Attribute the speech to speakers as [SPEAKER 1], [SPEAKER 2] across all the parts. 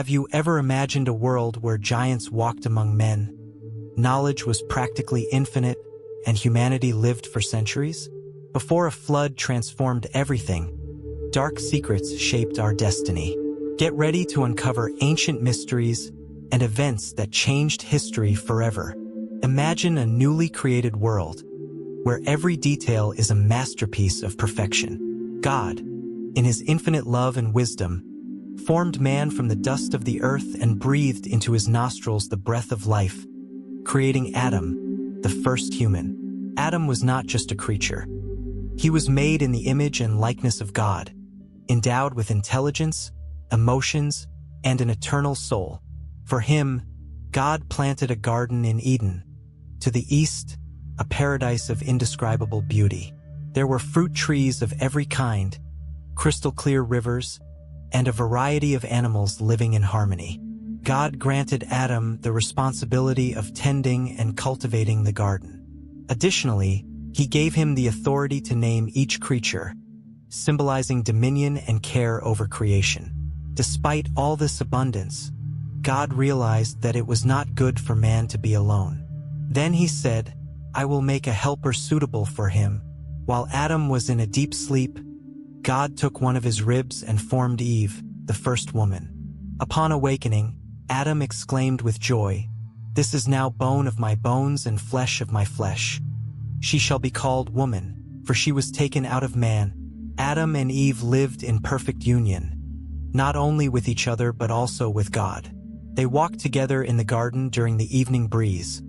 [SPEAKER 1] Have you ever imagined a world where giants walked among men? Knowledge was practically infinite, and humanity lived for centuries? Before a flood transformed everything, dark secrets shaped our destiny. Get ready to uncover ancient mysteries and events that changed history forever. Imagine a newly created world where every detail is a masterpiece of perfection. God, in his infinite love and wisdom, formed man from the dust of the earth and breathed into his nostrils the breath of life, creating Adam, the first human. Adam was not just a creature. He was made in the image and likeness of God, endowed with intelligence, emotions, and an eternal soul. For him, God planted a garden in Eden. To the east, a paradise of indescribable beauty. There were fruit trees of every kind, crystal-clear rivers, and a variety of animals living in harmony. God granted Adam the responsibility of tending and cultivating the garden. Additionally, he gave him the authority to name each creature, symbolizing dominion and care over creation. Despite all this abundance, God realized that it was not good for man to be alone. Then he said, "I will make a helper suitable for him." While Adam was in a deep sleep, God took one of his ribs and formed Eve, the first woman. Upon awakening, Adam exclaimed with joy, "This is now bone of my bones and flesh of my flesh. She shall be called woman, for she was taken out of man." Adam and Eve lived in perfect union, not only with each other but also with God. They walked together in the garden during the evening breeze,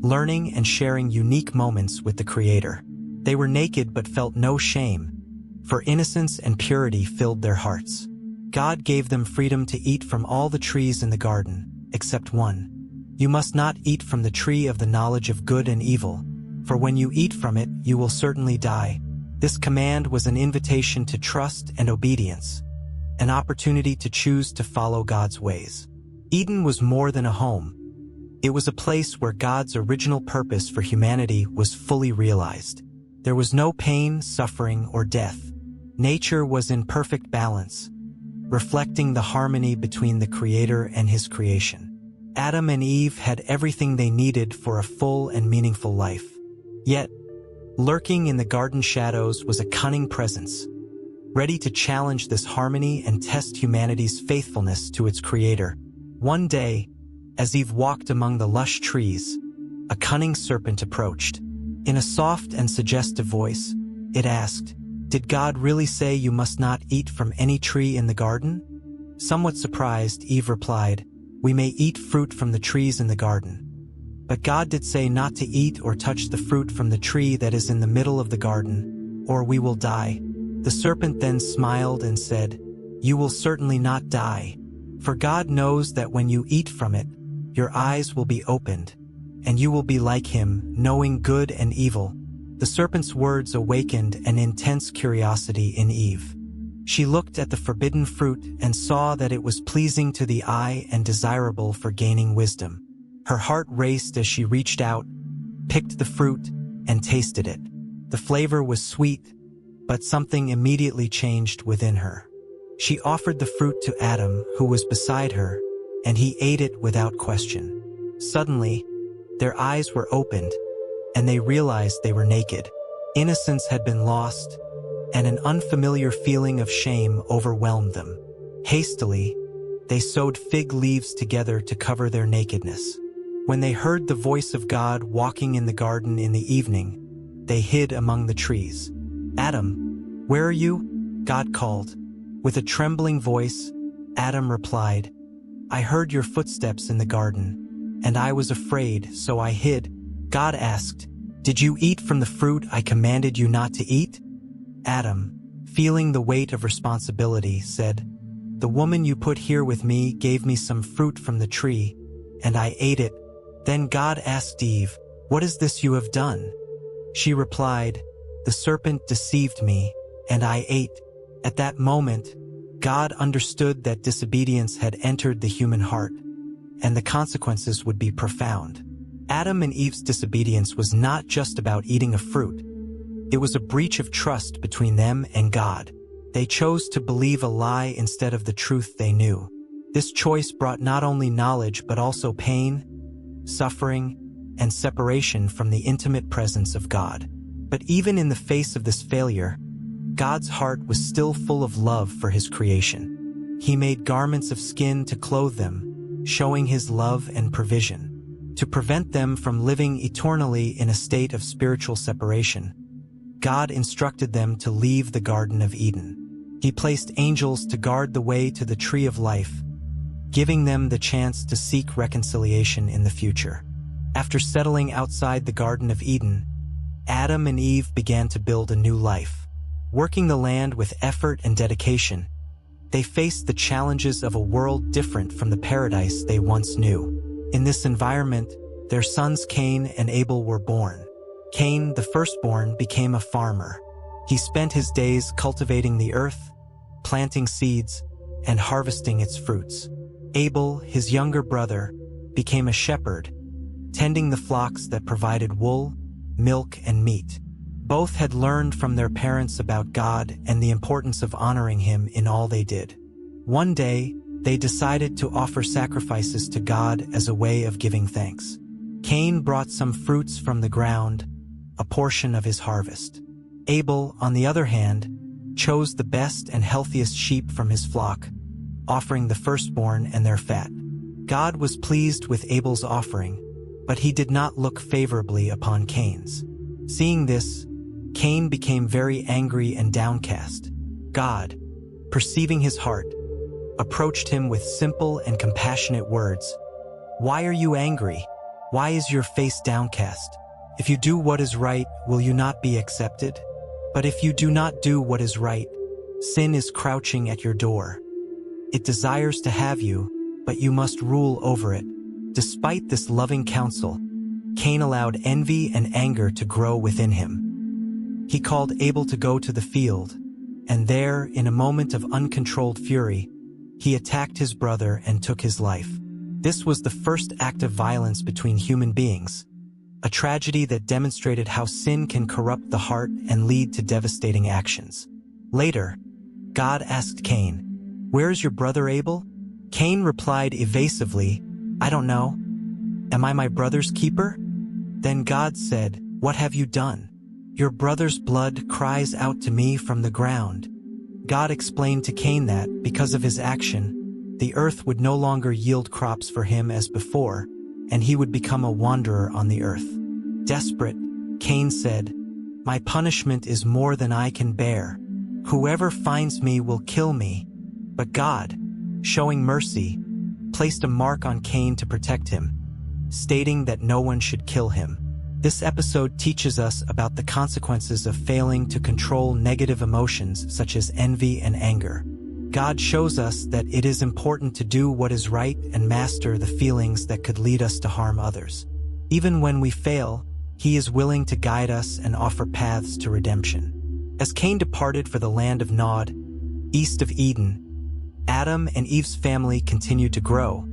[SPEAKER 1] learning and sharing unique moments with the Creator. They were naked but felt no shame, for innocence and purity filled their hearts. God gave them freedom to eat from all the trees in the garden, except one. "You must not eat from the tree of the knowledge of good and evil, for when you eat from it, you will certainly die." This command was an invitation to trust and obedience, an opportunity to choose to follow God's ways. Eden was more than a home. It was a place where God's original purpose for humanity was fully realized. There was no pain, suffering, or death. Nature was in perfect balance, reflecting the harmony between the Creator and his creation. Adam and Eve had everything they needed for a full and meaningful life. Yet, lurking in the garden shadows was a cunning presence, ready to challenge this harmony and test humanity's faithfulness to its Creator. One day, as Eve walked among the lush trees, a cunning serpent approached. In a soft and suggestive voice, it asked, "Did God really say you must not eat from any tree in the garden?" Somewhat surprised, Eve replied, "We may eat fruit from the trees in the garden, but God did say not to eat or touch the fruit from the tree that is in the middle of the garden, or we will die." The serpent then smiled and said, "You will certainly not die, for God knows that when you eat from it, your eyes will be opened, and you will be like him, knowing good and evil." The serpent's words awakened an intense curiosity in Eve. She looked at the forbidden fruit and saw that it was pleasing to the eye and desirable for gaining wisdom. Her heart raced as she reached out, picked the fruit, and tasted it. The flavor was sweet, but something immediately changed within her. She offered the fruit to Adam, who was beside her, and he ate it without question. Suddenly, their eyes were opened, and they realized they were naked. Innocence had been lost, and an unfamiliar feeling of shame overwhelmed them. Hastily, they sewed fig leaves together to cover their nakedness. When they heard the voice of God walking in the garden in the evening, they hid among the trees. "Adam, where are you?" God called. With a trembling voice, Adam replied, "I heard your footsteps in the garden, and I was afraid, so I hid." God asked, "Did you eat from the fruit I commanded you not to eat?" Adam, feeling the weight of responsibility, said, "The woman you put here with me gave me some fruit from the tree, and I ate it." Then God asked Eve, "What is this you have done?" She replied, "The serpent deceived me, and I ate." At that moment, God understood that disobedience had entered the human heart, and the consequences would be profound. Adam and Eve's disobedience was not just about eating a fruit. It was a breach of trust between them and God. They chose to believe a lie instead of the truth they knew. This choice brought not only knowledge but also pain, suffering, and separation from the intimate presence of God. But even in the face of this failure, God's heart was still full of love for his creation. He made garments of skin to clothe them, showing his love and provision. To prevent them from living eternally in a state of spiritual separation, God instructed them to leave the Garden of Eden. He placed angels to guard the way to the tree of life, giving them the chance to seek reconciliation in the future. After settling outside the Garden of Eden, Adam and Eve began to build a new life. Working the land with effort and dedication, they faced the challenges of a world different from the paradise they once knew. In this environment, their sons Cain and Abel were born. Cain, the firstborn, became a farmer. He spent his days cultivating the earth, planting seeds, and harvesting its fruits. Abel, his younger brother, became a shepherd, tending the flocks that provided wool, milk, and meat. Both had learned from their parents about God and the importance of honoring him in all they did. One day, they decided to offer sacrifices to God as a way of giving thanks. Cain brought some fruits from the ground, a portion of his harvest. Abel, on the other hand, chose the best and healthiest sheep from his flock, offering the firstborn and their fat. God was pleased with Abel's offering, but he did not look favorably upon Cain's. Seeing this, Cain became very angry and downcast. God, perceiving his heart, approached him with simple and compassionate words. "Why are you angry? Why is your face downcast? If you do what is right, will you not be accepted? But if you do not do what is right, sin is crouching at your door. It desires to have you, but you must rule over it." Despite this loving counsel, Cain allowed envy and anger to grow within him. He called Abel to go to the field, and there, in a moment of uncontrolled fury, he attacked his brother and took his life. This was the first act of violence between human beings, a tragedy that demonstrated how sin can corrupt the heart and lead to devastating actions. Later, God asked Cain, "Where is your brother Abel?" Cain replied evasively, "I don't know. Am I my brother's keeper?" Then God said, "What have you done? Your brother's blood cries out to me from the ground." God explained to Cain that, because of his action, the earth would no longer yield crops for him as before, and he would become a wanderer on the earth. Desperate, Cain said, "My punishment is more than I can bear. Whoever finds me will kill me." But God, showing mercy, placed a mark on Cain to protect him, stating that no one should kill him. This episode teaches us about the consequences of failing to control negative emotions such as envy and anger. God shows us that it is important to do what is right and master the feelings that could lead us to harm others. Even when we fail, He is willing to guide us and offer paths to redemption. As Cain departed for the land of Nod, east of Eden, Adam and Eve's family continued to grow,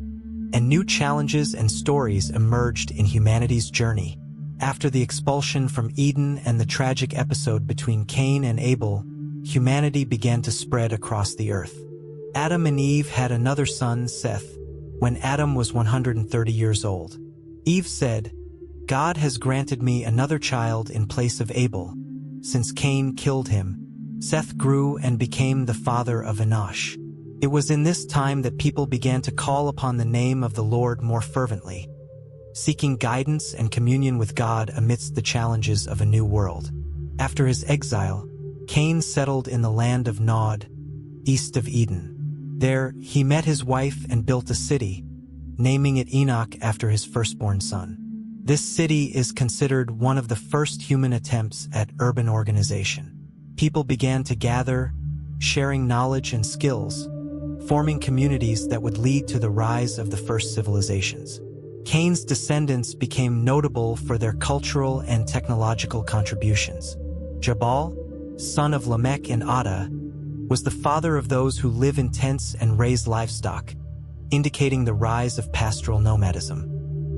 [SPEAKER 1] and new challenges and stories emerged in humanity's journey. After the expulsion from Eden and the tragic episode between Cain and Abel, humanity began to spread across the earth. Adam and Eve had another son, Seth, when Adam was 130 years old. Eve said, "God has granted me another child in place of Abel. Since Cain killed him, Seth grew and became the father of Enosh." It was in this time that people began to call upon the name of the Lord more fervently, seeking guidance and communion with God amidst the challenges of a new world. After his exile, Cain settled in the land of Nod, east of Eden. There, he met his wife and built a city, naming it Enoch after his firstborn son. This city is considered one of the first human attempts at urban organization. People began to gather, sharing knowledge and skills, forming communities that would lead to the rise of the first civilizations. Cain's descendants became notable for their cultural and technological contributions. Jabal, son of Lamech and Ada, was the father of those who live in tents and raise livestock, indicating the rise of pastoral nomadism.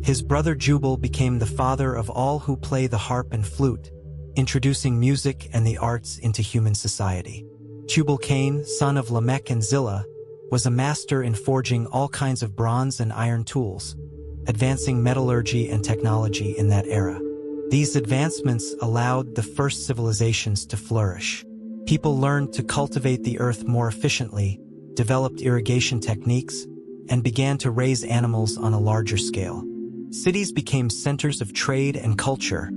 [SPEAKER 1] His brother Jubal became the father of all who play the harp and flute, introducing music and the arts into human society. Tubal-Cain, son of Lamech and Zillah, was a master in forging all kinds of bronze and iron tools, advancing metallurgy and technology in that era. These advancements allowed the first civilizations to flourish. People learned to cultivate the earth more efficiently, developed irrigation techniques, and began to raise animals on a larger scale. Cities became centers of trade and culture,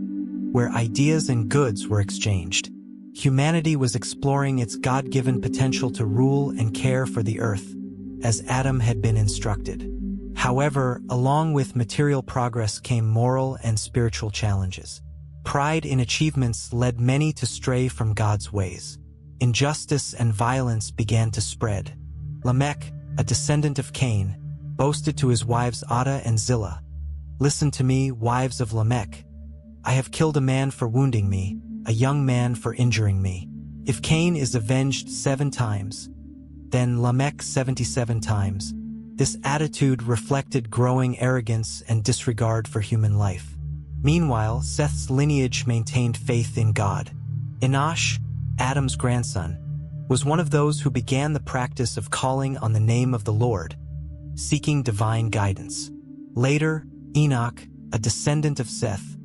[SPEAKER 1] where ideas and goods were exchanged. Humanity was exploring its God-given potential to rule and care for the earth, as Adam had been instructed. However, along with material progress came moral and spiritual challenges. Pride in achievements led many to stray from God's ways. Injustice and violence began to spread. Lamech, a descendant of Cain, boasted to his wives Adah and Zillah, "Listen to me, wives of Lamech. I have killed a man for wounding me, a young man for injuring me. If Cain is avenged 7 times, then Lamech 77 times. This attitude reflected growing arrogance and disregard for human life. Meanwhile, Seth's lineage maintained faith in God. Enosh, Adam's grandson, was one of those who began the practice of calling on the name of the Lord, seeking divine guidance. Later, Enoch, a descendant of Seth,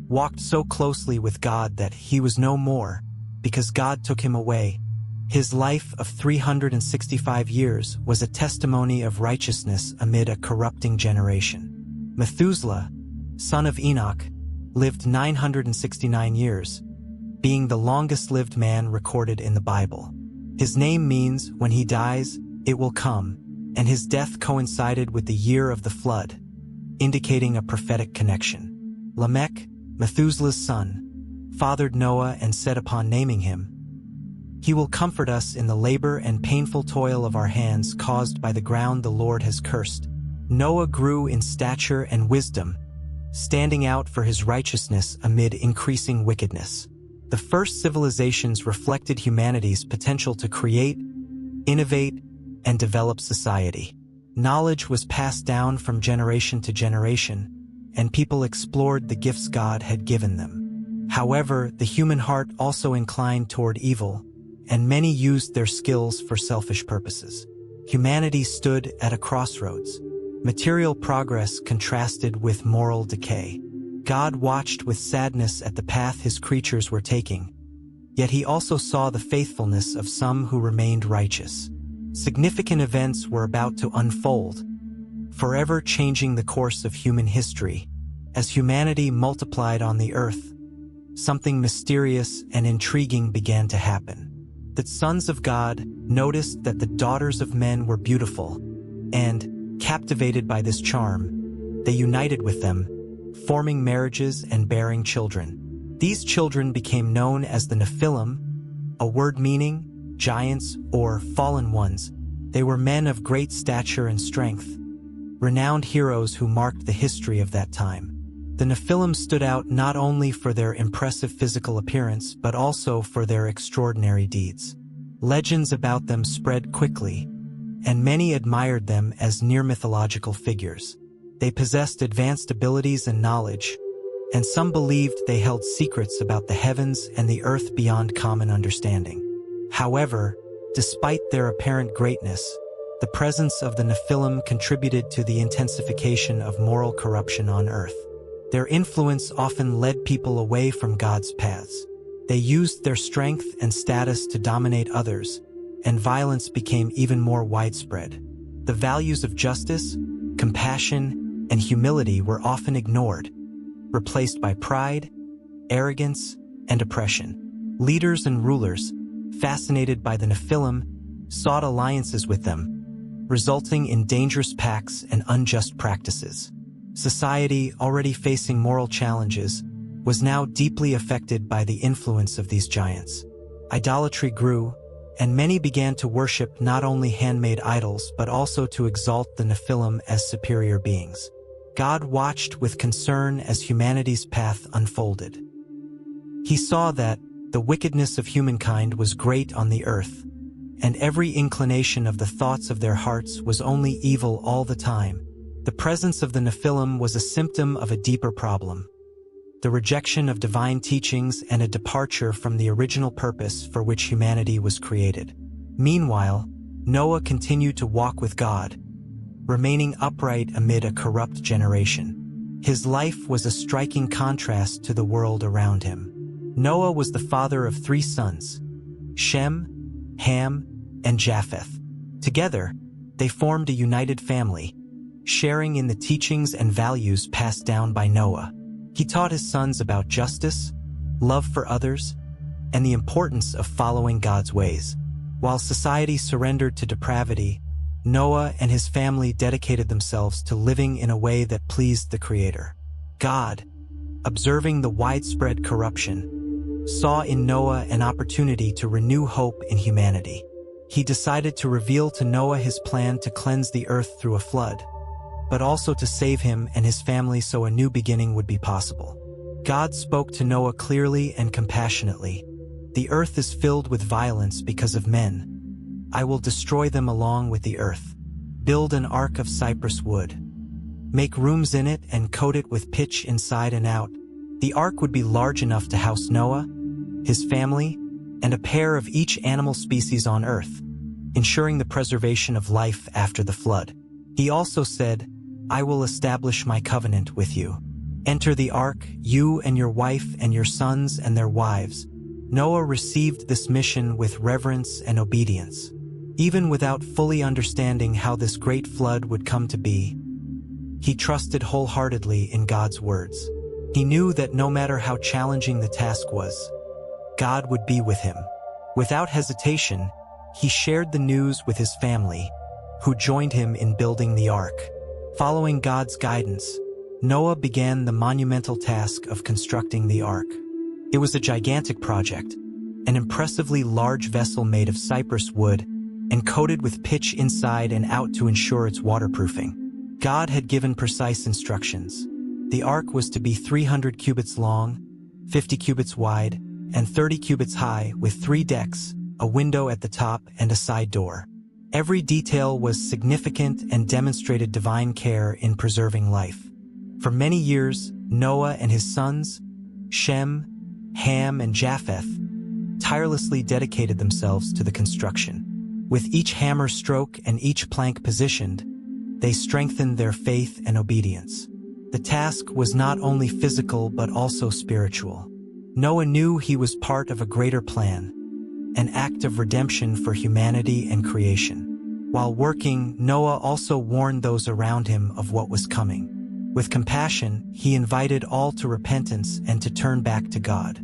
[SPEAKER 1] walked so closely with God that he was no more, because God took him away. His life of 365 years was a testimony of righteousness amid a corrupting generation. Methuselah, son of Enoch, lived 969 years, being the longest-lived man recorded in the Bible. His name means, when he dies, it will come, and his death coincided with the year of the flood, indicating a prophetic connection. Lamech, Methuselah's son, fathered Noah and said upon naming him, "He will comfort us in the labor and painful toil of our hands caused by the ground the Lord has cursed." Noah grew in stature and wisdom, standing out for his righteousness amid increasing wickedness. The first civilizations reflected humanity's potential to create, innovate, and develop society. Knowledge was passed down from generation to generation, and people explored the gifts God had given them. However, the human heart also inclined toward evil, and many used their skills for selfish purposes. Humanity stood at a crossroads. Material progress contrasted with moral decay. God watched with sadness at the path his creatures were taking, yet he also saw the faithfulness of some who remained righteous. Significant events were about to unfold, forever changing the course of human history. As humanity multiplied on the earth, something mysterious and intriguing began to happen. The sons of God noticed that the daughters of men were beautiful, and, captivated by this charm, they united with them, forming marriages and bearing children. These children became known as the Nephilim, a word meaning giants or fallen ones. They were men of great stature and strength, renowned heroes who marked the history of that time. The Nephilim stood out not only for their impressive physical appearance, but also for their extraordinary deeds. Legends about them spread quickly, and many admired them as near-mythological figures. They possessed advanced abilities and knowledge, and some believed they held secrets about the heavens and the earth beyond common understanding. However, despite their apparent greatness, the presence of the Nephilim contributed to the intensification of moral corruption on earth. Their influence often led people away from God's paths. They used their strength and status to dominate others, and violence became even more widespread. The values of justice, compassion, and humility were often ignored, replaced by pride, arrogance, and oppression. Leaders and rulers, fascinated by the Nephilim, sought alliances with them, resulting in dangerous pacts and unjust practices. Society, already facing moral challenges, was now deeply affected by the influence of these giants. Idolatry grew, and many began to worship not only handmade idols but also to exalt the Nephilim as superior beings. God watched with concern as humanity's path unfolded. He saw that the wickedness of humankind was great on the earth, and every inclination of the thoughts of their hearts was only evil all the time. The presence of the Nephilim was a symptom of a deeper problem: the rejection of divine teachings and a departure from the original purpose for which humanity was created. Meanwhile, Noah continued to walk with God, remaining upright amid a corrupt generation. His life was a striking contrast to the world around him. Noah was the father of 3 sons, Shem, Ham, and Japheth. Together, they formed a united family, sharing in the teachings and values passed down by Noah. He taught his sons about justice, love for others, and the importance of following God's ways. While society surrendered to depravity, Noah and his family dedicated themselves to living in a way that pleased the Creator. God, observing the widespread corruption, saw in Noah an opportunity to renew hope in humanity. He decided to reveal to Noah his plan to cleanse the earth through a flood, but also to save him and his family so a new beginning would be possible. God spoke to Noah clearly and compassionately. "The earth is filled with violence because of men. I will destroy them along with the earth. Build an ark of cypress wood. Make rooms in it and coat it with pitch inside and out." The ark would be large enough to house Noah, his family, and a pair of each animal species on earth, ensuring the preservation of life after the flood. He also said, "I will establish my covenant with you. Enter the ark, you and your wife and your sons and their wives." Noah received this mission with reverence and obedience. Even without fully understanding how this great flood would come to be, he trusted wholeheartedly in God's words. He knew that no matter how challenging the task was, God would be with him. Without hesitation, he shared the news with his family, who joined him in building the ark. Following God's guidance, Noah began the monumental task of constructing the ark. It was a gigantic project, an impressively large vessel made of cypress wood and coated with pitch inside and out to ensure its waterproofing. God had given precise instructions. The ark was to be 300 cubits long, 50 cubits wide, and 30 cubits high, with 3 decks, a window at the top, and a side door. Every detail was significant and demonstrated divine care in preserving life. For many years, Noah and his sons, Shem, Ham, and Japheth, tirelessly dedicated themselves to the construction. With each hammer stroke and each plank positioned, they strengthened their faith and obedience. The task was not only physical but also spiritual. Noah knew he was part of a greater plan, an act of redemption for humanity and creation. While working, Noah also warned those around him of what was coming. With compassion, he invited all to repentance and to turn back to God.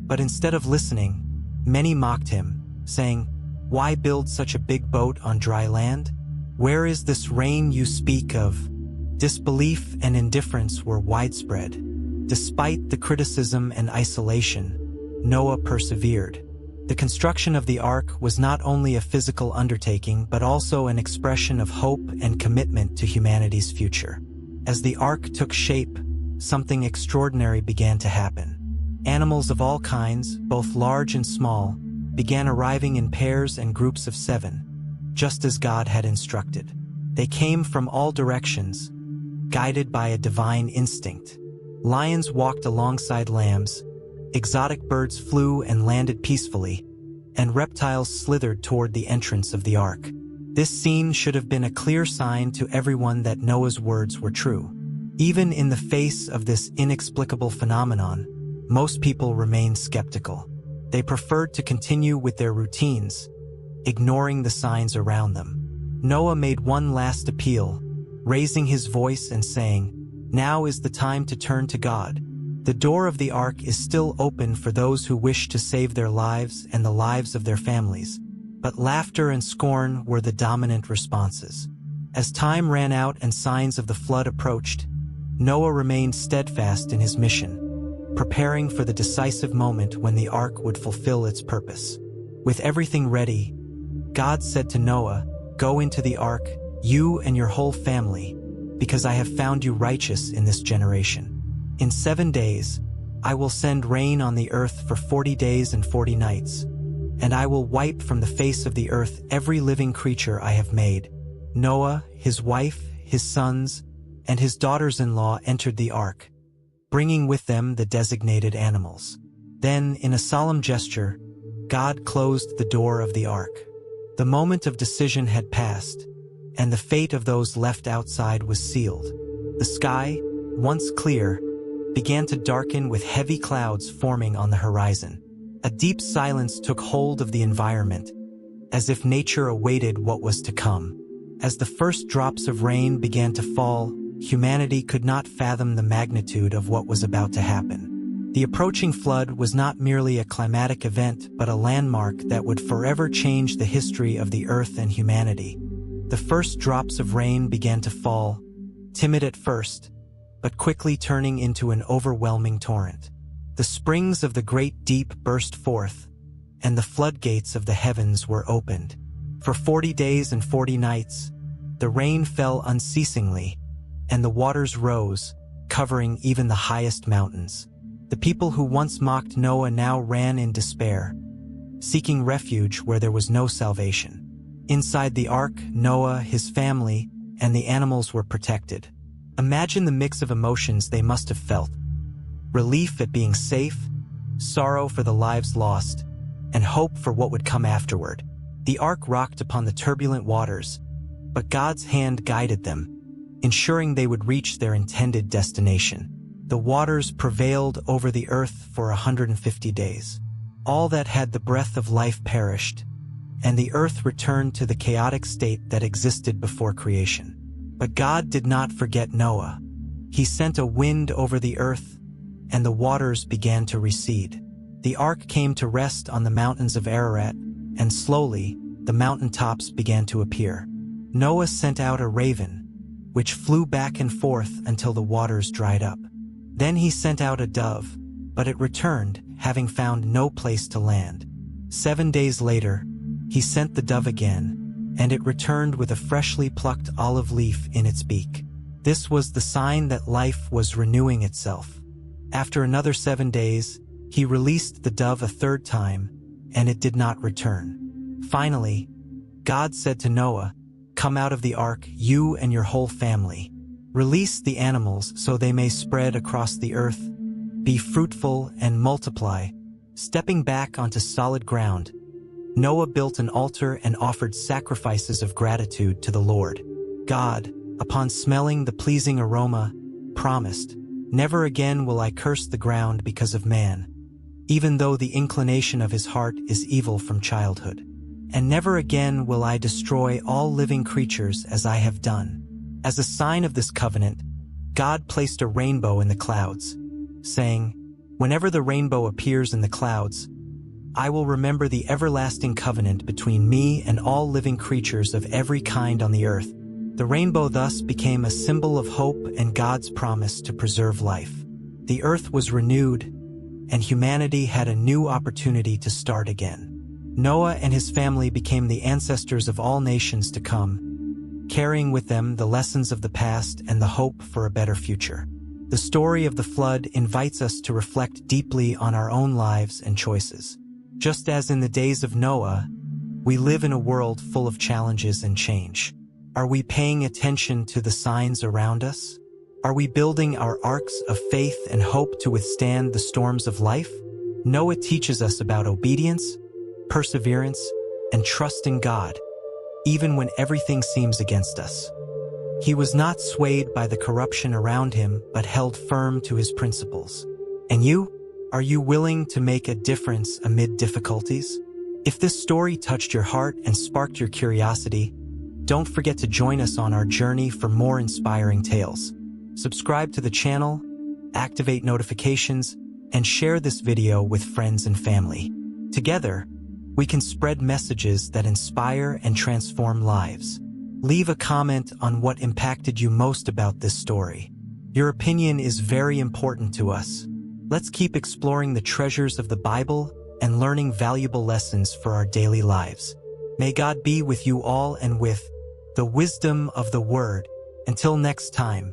[SPEAKER 1] But instead of listening, many mocked him, saying, "Why build such a big boat on dry land? Where is this rain you speak of?" Disbelief and indifference were widespread. Despite the criticism and isolation, Noah persevered. The construction of the ark was not only a physical undertaking but also an expression of hope and commitment to humanity's future. As the ark took shape, something extraordinary began to happen. Animals of all kinds, both large and small, began arriving in pairs and groups of 7, just as God had instructed. They came from all directions, guided by a divine instinct. Lions walked alongside lambs, exotic birds flew and landed peacefully, and reptiles slithered toward the entrance of the ark. This scene should have been a clear sign to everyone that Noah's words were true. Even in the face of this inexplicable phenomenon, most people remained skeptical. They preferred to continue with their routines, ignoring the signs around them. Noah made one last appeal, raising his voice and saying, "Now is the time to turn to God. The door of the ark is still open for those who wish to save their lives and the lives of their families." But laughter and scorn were the dominant responses. As time ran out and signs of the flood approached, Noah remained steadfast in his mission, preparing for the decisive moment when the ark would fulfill its purpose. With everything ready, God said to Noah, "Go into the ark, you and your whole family, because I have found you righteous in this generation. In 7 days, I will send rain on the earth for 40 days and 40 nights, and I will wipe from the face of the earth every living creature I have made." Noah, his wife, his sons, and his daughters-in-law entered the ark, bringing with them the designated animals. Then, in a solemn gesture, God closed the door of the ark. The moment of decision had passed, and the fate of those left outside was sealed. The sky, once clear, began to darken with heavy clouds forming on the horizon. A deep silence took hold of the environment, as if nature awaited what was to come. As the first drops of rain began to fall, humanity could not fathom the magnitude of what was about to happen. The approaching flood was not merely a climatic event, but a landmark that would forever change the history of the earth and humanity. The first drops of rain began to fall, timid at first, but quickly turning into an overwhelming torrent. The springs of the great deep burst forth, and the floodgates of the heavens were opened. For 40 days and 40 nights, the rain fell unceasingly, and the waters rose, covering even the highest mountains. The people who once mocked Noah now ran in despair, seeking refuge where there was no salvation. Inside the ark, Noah, his family, and the animals were protected. Imagine the mix of emotions they must have felt: relief at being safe, sorrow for the lives lost, and hope for what would come afterward. The ark rocked upon the turbulent waters, but God's hand guided them, ensuring they would reach their intended destination. The waters prevailed over the earth for 150 days. All that had the breath of life perished, and the earth returned to the chaotic state that existed before creation. But God did not forget Noah. He sent a wind over the earth, and the waters began to recede. The ark came to rest on the mountains of Ararat, and slowly, the mountaintops began to appear. Noah sent out a raven, which flew back and forth until the waters dried up. Then he sent out a dove, but it returned, having found no place to land. 7 days later, he sent the dove again, and it returned with a freshly plucked olive leaf in its beak. This was the sign that life was renewing itself. After another 7 days, he released the dove a third time, and it did not return. Finally, God said to Noah, "Come out of the ark, you and your whole family. Release the animals so they may spread across the earth. Be fruitful and multiply." Stepping back onto solid ground, Noah built an altar and offered sacrifices of gratitude to the Lord. God, upon smelling the pleasing aroma, promised, "Never again will I curse the ground because of man, even though the inclination of his heart is evil from childhood. And never again will I destroy all living creatures as I have done." As a sign of this covenant, God placed a rainbow in the clouds, saying, "Whenever the rainbow appears in the clouds, I will remember the everlasting covenant between me and all living creatures of every kind on the earth." The rainbow thus became a symbol of hope and God's promise to preserve life. The earth was renewed, and humanity had a new opportunity to start again. Noah and his family became the ancestors of all nations to come, carrying with them the lessons of the past and the hope for a better future. The story of the flood invites us to reflect deeply on our own lives and choices. Just as in the days of Noah, we live in a world full of challenges and change. Are we paying attention to the signs around us? Are we building our arks of faith and hope to withstand the storms of life? Noah teaches us about obedience, perseverance, and trust in God, even when everything seems against us. He was not swayed by the corruption around him, but held firm to his principles. And you? Are you willing to make a difference amid difficulties? If this story touched your heart and sparked your curiosity, don't forget to join us on our journey for more inspiring tales. Subscribe to the channel, activate notifications, and share this video with friends and family. Together, we can spread messages that inspire and transform lives. Leave a comment on what impacted you most about this story. Your opinion is very important to us. Let's keep exploring the treasures of the Bible and learning valuable lessons for our daily lives. May God be with you all and with the wisdom of the Word. Until next time,